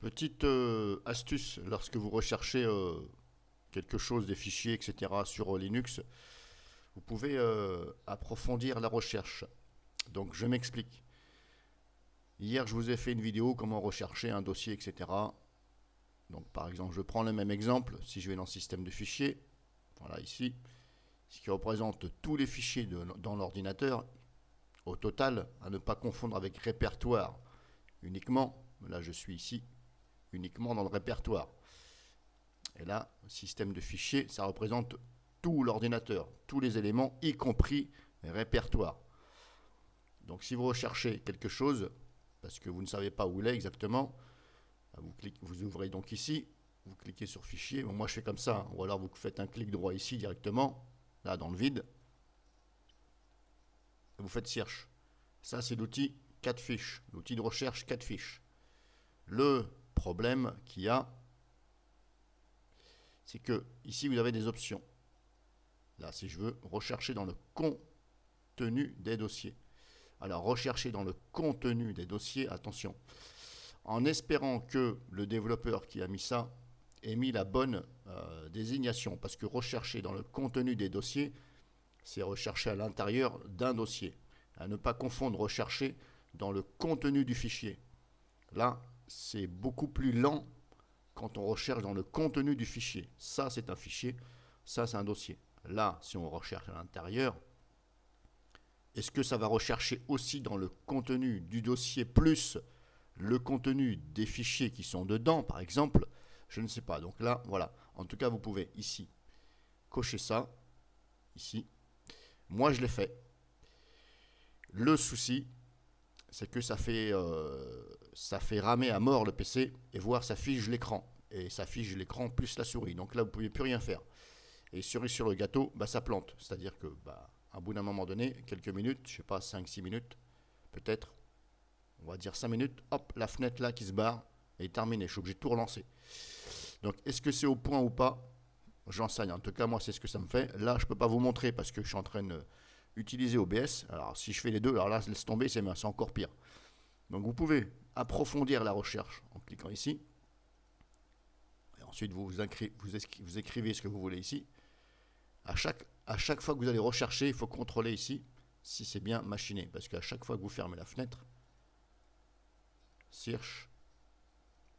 Petite astuce, lorsque vous recherchez quelque chose, des fichiers, etc. sur Linux, vous pouvez approfondir la recherche. Donc je m'explique. Hier, je vous ai fait une vidéo comment rechercher un dossier, etc. Donc par exemple, je prends le même exemple. Si je vais dans le système de fichiers, voilà ici, ce qui représente tous les fichiers dans l'ordinateur, au total, à ne pas confondre avec répertoire uniquement. Là, je suis ici, uniquement dans le répertoire. Et là, système de fichiers, ça représente tout l'ordinateur, tous les éléments, y compris répertoire. Donc si vous recherchez quelque chose, parce que vous ne savez pas où il est exactement, vous ouvrez donc ici, vous cliquez sur fichier. Bon, moi je fais comme ça, ou alors vous faites un clic droit ici directement, là dans le vide, et vous faites search. Ça c'est l'outil 4 fiches, l'outil de recherche 4 fiches. Le problème qu'il y a, c'est que ici vous avez des options. Là, si je veux rechercher dans le contenu des dossiers. Alors, rechercher dans le contenu des dossiers, attention, en espérant que le développeur qui a mis ça ait mis la bonne désignation, parce que rechercher dans le contenu des dossiers, c'est rechercher à l'intérieur d'un dossier. À ne pas confondre rechercher dans le contenu du fichier. Là, c'est beaucoup plus lent quand on recherche dans le contenu du fichier. Ça, c'est un fichier, ça, c'est un dossier. Là, si on recherche à l'intérieur, est-ce que ça va rechercher aussi dans le contenu du dossier plus le contenu des fichiers qui sont dedans, par exemple? Je ne sais pas. Donc là, voilà. En tout cas, vous pouvez ici cocher ça, ici. Moi, je l'ai fait. Le souci, c'est que ça fait ramer à mort le PC et voir ça fige l'écran. Et ça fige l'écran plus la souris. Donc là, vous ne pouvez plus rien faire. Et cerise sur le gâteau, bah, ça plante. C'est-à-dire que, bah, à bout d'un moment donné, quelques minutes, je sais pas, 5-6 minutes, peut-être, on va dire 5 minutes, hop, la fenêtre là qui se barre est terminée. Je suis obligé de tout relancer. Donc, est-ce que c'est au point ou pas? J'en sais rien. En tout cas, moi, c'est ce que ça me fait. Là, je ne peux pas vous montrer parce que je suis en train d'utiliser OBS. Alors, si je fais les deux, alors là, laisse tomber, c'est encore pire. Donc, vous pouvez approfondir la recherche en cliquant ici. Et ensuite, vous écrivez ce que vous voulez ici. À chaque fois que vous allez rechercher, il faut contrôler ici si c'est bien machiné. Parce qu'à chaque fois que vous fermez la fenêtre, search,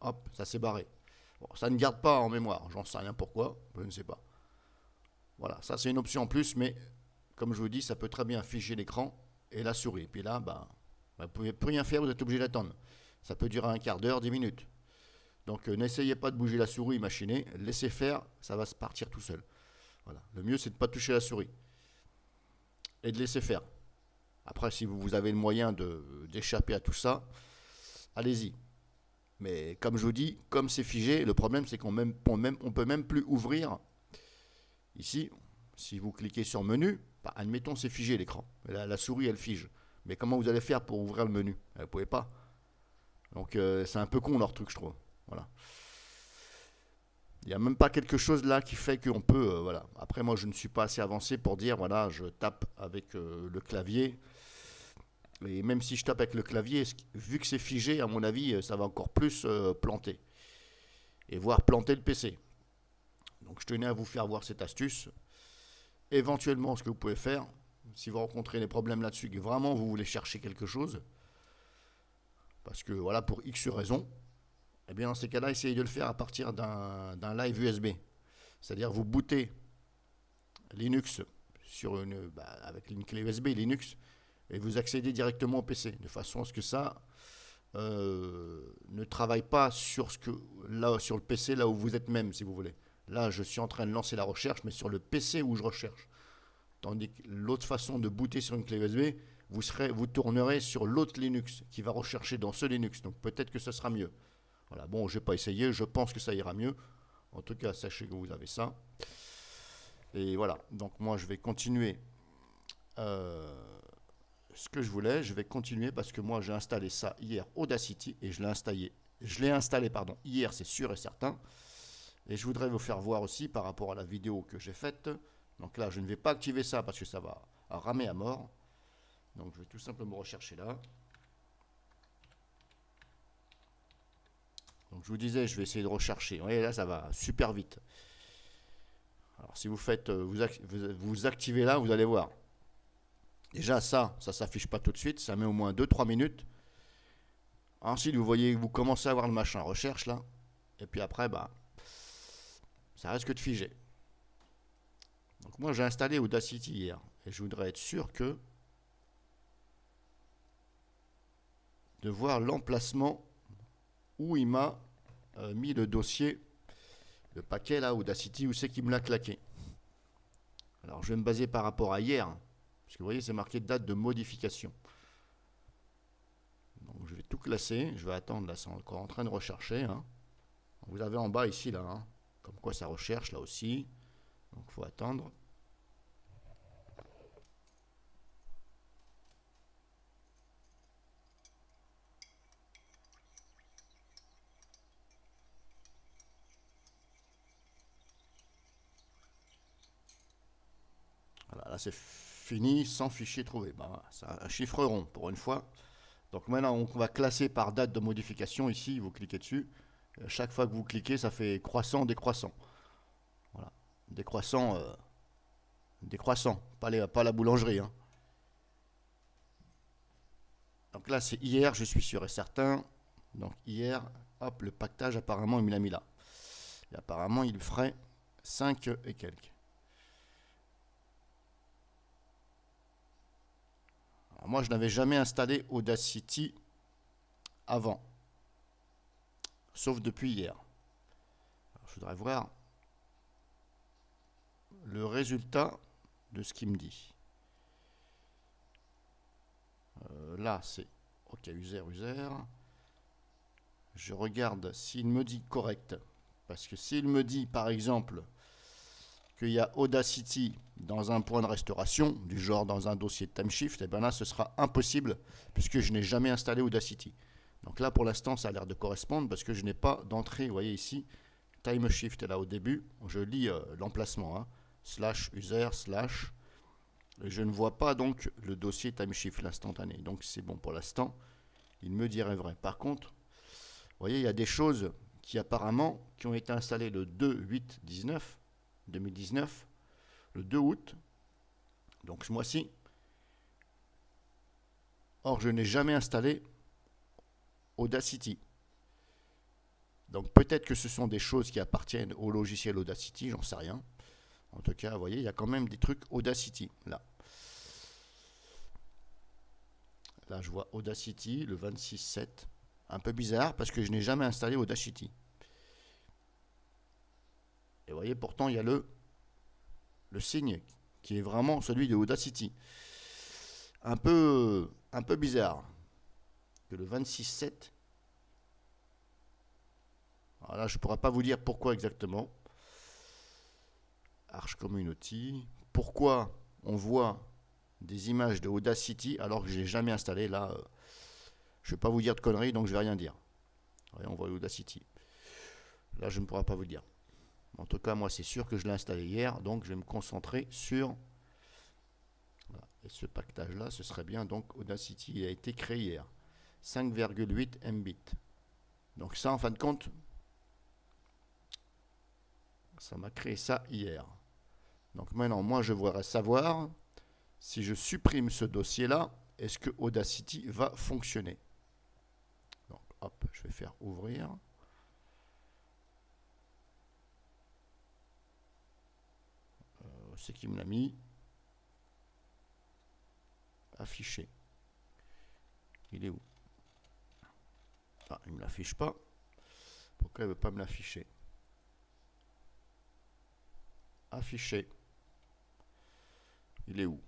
hop, ça s'est barré. Bon, ça ne garde pas en mémoire, j'en sais rien pourquoi, je ne sais pas. Voilà, ça c'est une option en plus, mais comme je vous dis, ça peut très bien figer l'écran et la souris. Et puis là, vous ne pouvez plus rien faire, vous êtes obligé d'attendre. Ça peut durer un quart d'heure, 10 minutes. Donc n'essayez pas de bouger la souris machinée, laissez faire, ça va se partir tout seul. Voilà. Le mieux c'est de ne pas toucher la souris et de laisser faire. Après, si vous avez le moyen d'échapper à tout ça, allez-y. Mais comme je vous dis, comme c'est figé, le problème c'est qu'on ne peut même plus ouvrir. Ici, si vous cliquez sur menu, bah, admettons c'est figé l'écran. La souris elle fige. Mais comment vous allez faire pour ouvrir le menu? Vous ne pouvez pas. Donc c'est un peu con leur truc, je trouve. Voilà. Il n'y a même pas quelque chose là qui fait qu'on peut. Voilà. Après, moi je ne suis pas assez avancé pour dire voilà, je tape avec le clavier. Et même si je tape avec le clavier, vu que c'est figé, à mon avis, ça va encore plus planter. Et voire planter le PC. Donc je tenais à vous faire voir cette astuce. Éventuellement, ce que vous pouvez faire, si vous rencontrez des problèmes là-dessus, que vraiment vous voulez chercher quelque chose, parce que voilà, pour X raisons, eh bien dans ces cas-là, essayez de le faire à partir d'un live USB. C'est-à-dire vous bootez Linux avec une clé USB Linux et vous accédez directement au PC, de façon à ce que ça ne travaille pas sur sur le PC là où vous êtes même, si vous voulez. Là, je suis en train de lancer la recherche, mais sur le PC où je recherche. Tandis que l'autre façon de booter sur une clé USB, vous tournerez sur l'autre Linux qui va rechercher dans ce Linux. Donc peut-être que ce sera mieux. Voilà, bon, je n'ai pas essayé, je pense que ça ira mieux. En tout cas, sachez que vous avez ça. Et voilà, donc moi je vais continuer ce que je voulais. Je vais continuer parce que moi j'ai installé ça hier, Audacity, et je l'ai installé pardon, hier, c'est sûr et certain. Et je voudrais vous faire voir aussi par rapport à la vidéo que j'ai faite. Donc là, je ne vais pas activer ça parce que ça va ramer à mort. Donc je vais tout simplement rechercher là. Donc je vous disais, je vais essayer de rechercher. Vous voyez, là, ça va super vite. Alors si vous faites, vous activez là, vous allez voir. Déjà, ça ne s'affiche pas tout de suite. Ça met au moins 2-3 minutes. Ensuite, vous voyez, vous commencez à voir le machin recherche là. Et puis après, bah, ça risque de figer. Donc moi, j'ai installé Audacity hier. Et je voudrais être sûr de voir l'emplacement où il m'a mis le dossier, le paquet là, Audacity, où c'est qu'il me l'a claqué. Alors, je vais me baser par rapport à hier. Parce que vous voyez, c'est marqué date de modification. Donc, je vais tout classer. Je vais attendre. Là, c'est encore en train de rechercher. Hein. Vous avez en bas ici, là. Hein, comme quoi ça recherche, là aussi. Donc, il faut attendre. Voilà, là, c'est fini sans fichier trouvé. Bah, c'est un chiffre rond pour une fois. Donc maintenant, on va classer par date de modification. Ici, vous cliquez dessus. Chaque fois que vous cliquez, ça fait croissant, décroissant. Voilà. Décroissant, décroissant. Pas la boulangerie. Hein. Donc là, c'est hier, je suis sûr et certain. Donc hier, hop, le pactage, apparemment, il me l'a mis là. Et apparemment, il ferait 5 et quelques. Alors moi, je n'avais jamais installé Audacity avant. Sauf depuis hier. Alors, je voudrais voir le résultat de ce qu'il me dit. Là, c'est OK, user. Je regarde s'il me dit correct. Parce que s'il me dit, par exemple, qu'il y a Audacity dans un point de restauration, du genre dans un dossier de TimeShift, et bien là, ce sera impossible puisque je n'ai jamais installé Audacity. Donc là, pour l'instant, ça a l'air de correspondre parce que je n'ai pas d'entrée. Vous voyez ici, TimeShift est là au début. Je lis l'emplacement, hein, /user/ et je ne vois pas donc le dossier TimeShift, l'instantané. Donc c'est bon pour l'instant. Il me dirait vrai. Par contre, vous voyez, il y a des choses qui apparemment qui ont été installées le 2/8/2019, le 2 août, donc ce mois-ci. Or, je n'ai jamais installé Audacity. Donc peut-être que ce sont des choses qui appartiennent au logiciel Audacity, j'en sais rien. En tout cas, vous voyez, il y a quand même des trucs Audacity, là. Là, je vois Audacity, le 26/7. Un peu bizarre, parce que je n'ai jamais installé Audacity. Et vous voyez, pourtant, il y a le signe qui est vraiment celui de Audacity. Un peu bizarre. Que le 26/7. Alors là, je ne pourrais pas vous dire pourquoi exactement. Arch Community. Pourquoi on voit des images de Audacity alors que je n'ai jamais installé. Là, je ne vais pas vous dire de conneries, donc je ne vais rien dire. On voit Audacity. Là, je ne pourrai pas vous dire. En tout cas, moi, c'est sûr que je l'ai installé hier, donc je vais me concentrer sur... Voilà. Et ce pactage-là, ce serait bien, donc Audacity, il a été créé hier. 5,8 Mbit. Donc ça, en fin de compte, ça m'a créé ça hier. Donc maintenant, moi, je voudrais savoir si je supprime ce dossier-là, est-ce que Audacity va fonctionner? Donc, hop, je vais faire ouvrir. C'est qui me l'a mis. Afficher. Il est où? Ah, il ne me l'affiche pas. Pourquoi il ne veut pas me l'afficher? Afficher. Il est où?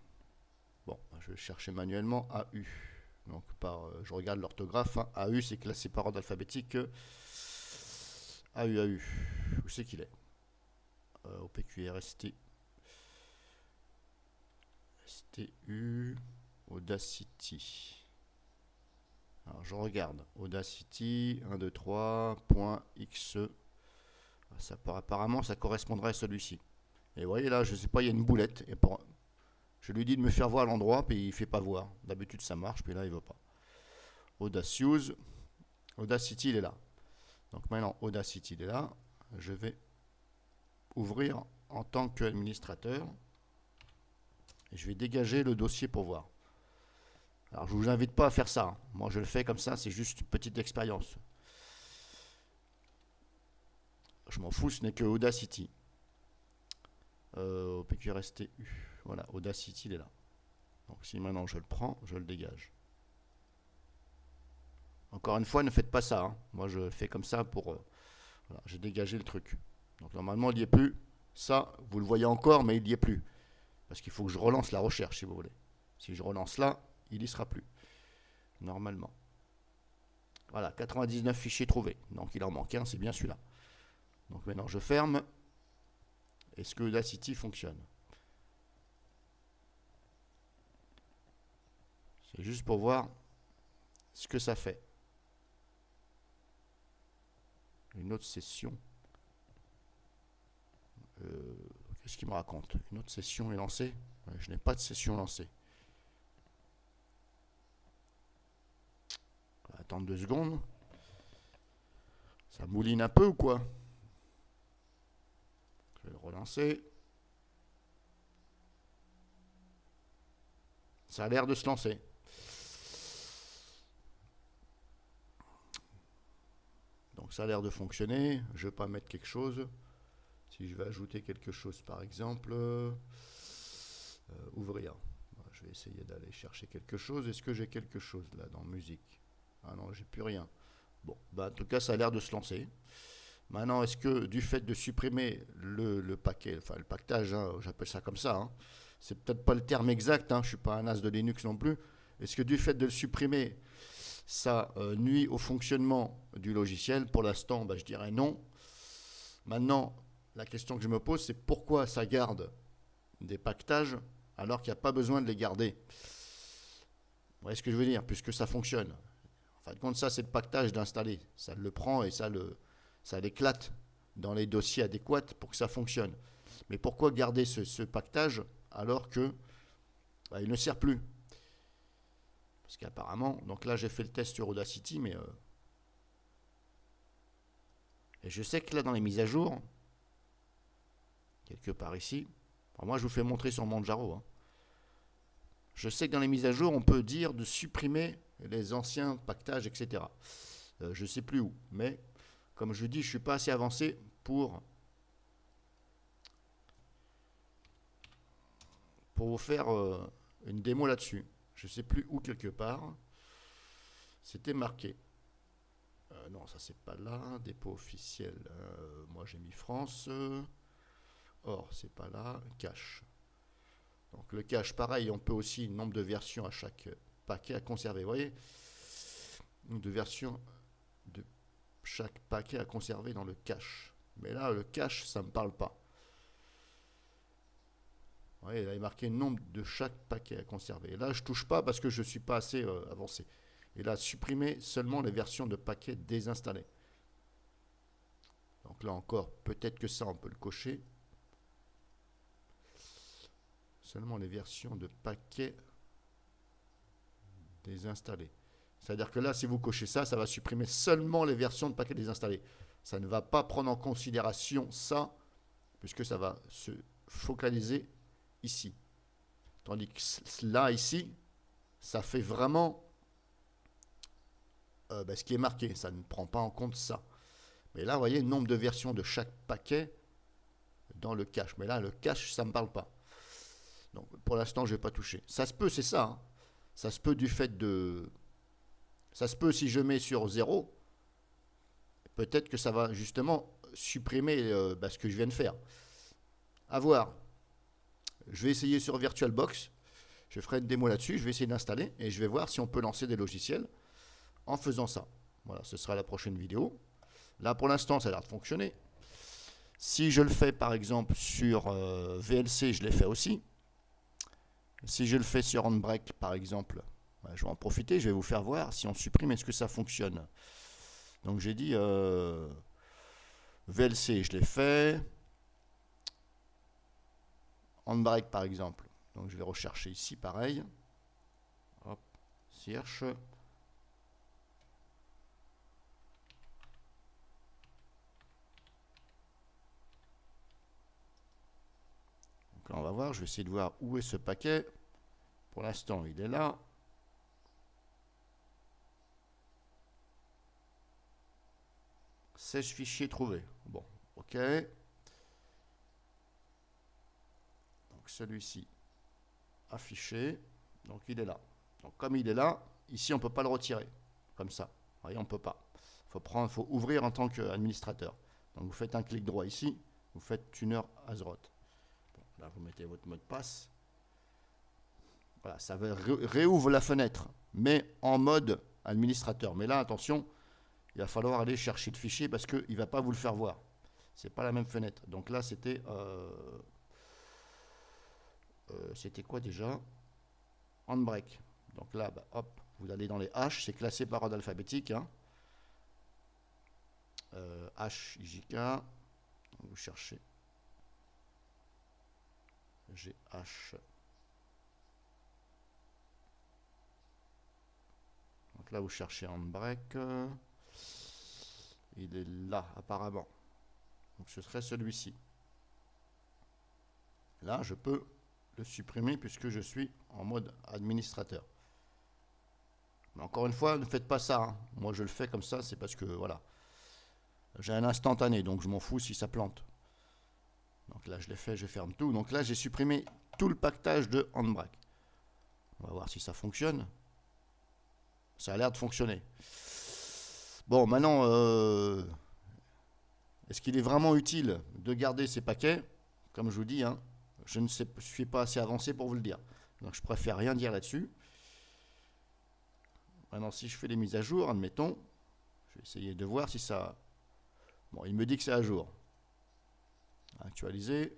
Bon, je vais chercher manuellement AU. Donc, je regarde l'orthographe. Hein. AU, c'est classé par ordre alphabétique. AU. Où c'est qu'il est? OPQRST. STU. Audacity. Alors, je regarde. Audacity 123.exe. Ça, apparemment, ça correspondrait à celui-ci. Et vous voyez là, je ne sais pas, il y a une boulette. Et je lui dis de me faire voir l'endroit, puis il ne fait pas voir. D'habitude, ça marche, puis là, il ne veut pas. Audacity, il est là. Donc maintenant, Audacity il est là. Je vais ouvrir en tant qu'administrateur. Et je vais dégager le dossier pour voir. Alors, je ne vous invite pas à faire ça. Moi, je le fais comme ça, c'est juste une petite expérience. Je m'en fous, ce n'est que Audacity. PQRSTU. Voilà, Audacity, il est là. Donc, si maintenant je le prends, je le dégage. Encore une fois, ne faites pas ça. Hein. Moi, je fais comme ça pour... voilà, j'ai dégagé le truc. Donc, normalement, il n'y est plus. Ça, vous le voyez encore, mais il n'y est plus. Parce qu'il faut que je relance la recherche, si vous voulez. Si je relance là, il n'y sera plus. Normalement. Voilà, 99 fichiers trouvés. Donc, il en manque un, c'est bien celui-là. Donc, maintenant, je ferme. Est-ce que Audacity fonctionne? C'est juste pour voir ce que ça fait. Une autre session. Qu'est-ce qu'il me raconte? Une autre session est lancée? Je n'ai pas de session lancée. On va attendre 2 secondes. Ça mouline un peu ou quoi? Je vais le relancer. Ça a l'air de se lancer. Donc ça a l'air de fonctionner. Je ne vais pas mettre quelque chose. Si je vais ajouter quelque chose, par exemple, ouvrir. Je vais essayer d'aller chercher quelque chose. Est-ce que j'ai quelque chose là dans musique? Ah non, j'ai plus rien. Bon, bah, en tout cas, ça a l'air de se lancer. Maintenant, est-ce que du fait de supprimer le paquet, enfin le pactage, hein, j'appelle ça comme ça, hein, c'est peut-être pas le terme exact, hein, je ne suis pas un as de Linux non plus, est-ce que du fait de le supprimer, ça nuit au fonctionnement du logiciel? Pour l'instant, bah, je dirais non. Maintenant, la question que je me pose, c'est pourquoi ça garde des pactages alors qu'il n'y a pas besoin de les garder? Vous voyez ce que je veux dire? Puisque ça fonctionne. En fin de compte, ça, c'est le pactage d'installer. Ça le prend et ça l'éclate dans les dossiers adéquats pour que ça fonctionne. Mais pourquoi garder ce pactage alors que bah, il ne sert plus? Parce qu'apparemment, donc là, j'ai fait le test sur Audacity, mais et je sais que là, dans les mises à jour, quelque part ici, alors moi, je vous fais montrer sur Manjaro, hein. Je sais que dans les mises à jour, on peut dire de supprimer les anciens pactages, etc. Je ne sais plus où, mais comme je dis, je ne suis pas assez avancé pour vous faire une démo là-dessus. Je ne sais plus où quelque part. C'était marqué. Non, ça c'est pas là. Dépôt officiel. Moi j'ai mis France. Or, c'est pas là. Cache. Donc le cache, pareil, on peut aussi nombre de versions à chaque paquet à conserver. Vous voyez? Nombre de versions de chaque paquet à conserver dans le cache. Mais là, le cache, ça ne me parle pas. Vous voyez, il avait marqué le nombre de chaque paquet à conserver. Et là, je ne touche pas parce que je ne suis pas assez avancé. Et là, supprimer seulement les versions de paquets désinstallées. Donc là encore, peut-être que ça, on peut le cocher. Seulement les versions de paquets désinstallés. C'est-à-dire que là, si vous cochez ça, ça va supprimer seulement les versions de paquets désinstallés. Ça ne va pas prendre en considération ça, puisque ça va se focaliser ici. Tandis que là, ici, ça fait vraiment ce qui est marqué. Ça ne prend pas en compte ça. Mais là, vous voyez, le nombre de versions de chaque paquet dans le cache. Mais là, le cache, ça ne me parle pas. Donc, pour l'instant, je ne vais pas toucher. Ça se peut, c'est ça. Hein. Ça se peut du fait de... Ça se peut si je mets sur 0, peut-être que ça va justement supprimer ce que je viens de faire. À voir. Je vais essayer sur VirtualBox. Je ferai une démo là-dessus. Je vais essayer d'installer et je vais voir si on peut lancer des logiciels en faisant ça. Voilà, ce sera la prochaine vidéo. Là, pour l'instant, ça a l'air de fonctionner. Si je le fais, par exemple, sur VLC, je l'ai fait aussi. Si je le fais sur Handbrake, par exemple, je vais en profiter, je vais vous faire voir si on supprime, est-ce que ça fonctionne. Donc j'ai dit VLC, je l'ai fait. Handbrake, par exemple. Donc je vais rechercher ici, pareil. Hop, search. va voir, je vais essayer de voir où est ce paquet. Pour l'instant, il est là. Sèche fichier trouvé. Bon, ok. Donc celui-ci affiché. Donc il est là. Donc comme il est là, ici on ne peut pas le retirer. Comme ça. Vous voyez, on ne peut pas. Faut ouvrir en tant qu'administrateur. Donc vous faites un clic droit ici. Vous faites tuner Azeroth. Bon, là vous mettez votre mot de passe. Voilà, ça réouvre la fenêtre, mais en mode administrateur. Mais là, attention, il va falloir aller chercher le fichier parce qu'il ne va pas vous le faire voir. C'est pas la même fenêtre. Donc là, c'était quoi déjà? Handbrake. Donc là, bah, hop, vous allez dans les H, c'est classé par ordre alphabétique. Hein. H, IJK. Vous cherchez GH. Donc là, vous cherchez Handbrake. Il est là, apparemment. Donc ce serait celui-ci. Là, je peux le supprimer puisque je suis en mode administrateur. Mais encore une fois, ne faites pas ça. Hein. Moi, je le fais comme ça, c'est parce que, voilà. J'ai un instantané, donc je m'en fous si ça plante. Donc là, je l'ai fait, je ferme tout. Donc là, j'ai supprimé tout le pactage de Handbrake. On va voir si ça fonctionne. Ça a l'air de fonctionner. Bon, maintenant, est-ce qu'il est vraiment utile de garder ces paquets? Comme je vous dis, hein, je ne suis pas assez avancé pour vous le dire. Donc, je préfère rien dire là-dessus. Maintenant, si je fais les mises à jour, admettons, je vais essayer de voir si ça... Bon, il me dit que c'est à jour. Actualiser.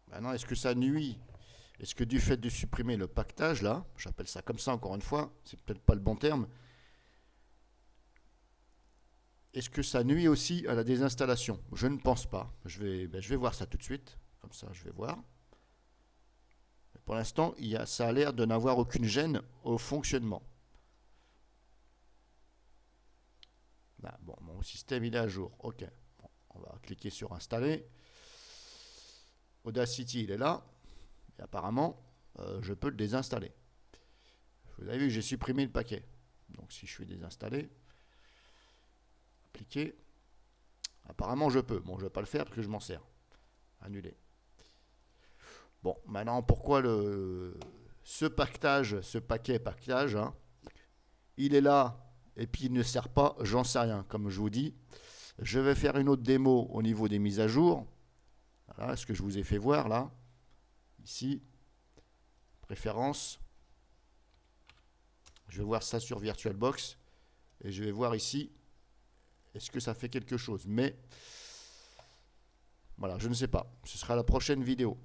Maintenant, est-ce que ça nuit? Est-ce que du fait de supprimer le pactage, là, j'appelle ça comme ça encore une fois, c'est peut-être pas le bon terme, est-ce que ça nuit aussi à la désinstallation? Je ne pense pas. Je vais voir ça tout de suite. Comme ça, je vais voir. Mais pour l'instant, ça a l'air de n'avoir aucune gêne au fonctionnement. Là, bon, mon système, il est à jour. OK. Bon, on va cliquer sur Installer. Audacity, il est là. Et apparemment, je peux le désinstaller. Vous avez vu, j'ai supprimé le paquet. Donc, si je suis désinstallé, appliquer. Apparemment, je peux. Bon, je ne vais pas le faire parce que je m'en sers. Annuler. Bon, maintenant, pourquoi ce paquet pactage, hein, il est là et puis il ne sert pas, j'en sais rien. Comme je vous dis, je vais faire une autre démo au niveau des mises à jour. Voilà ce que je vous ai fait voir là. Ici, préférences. Je vais voir ça sur VirtualBox et je vais voir ici, est-ce que ça fait quelque chose? Mais voilà, je ne sais pas. Ce sera la prochaine vidéo.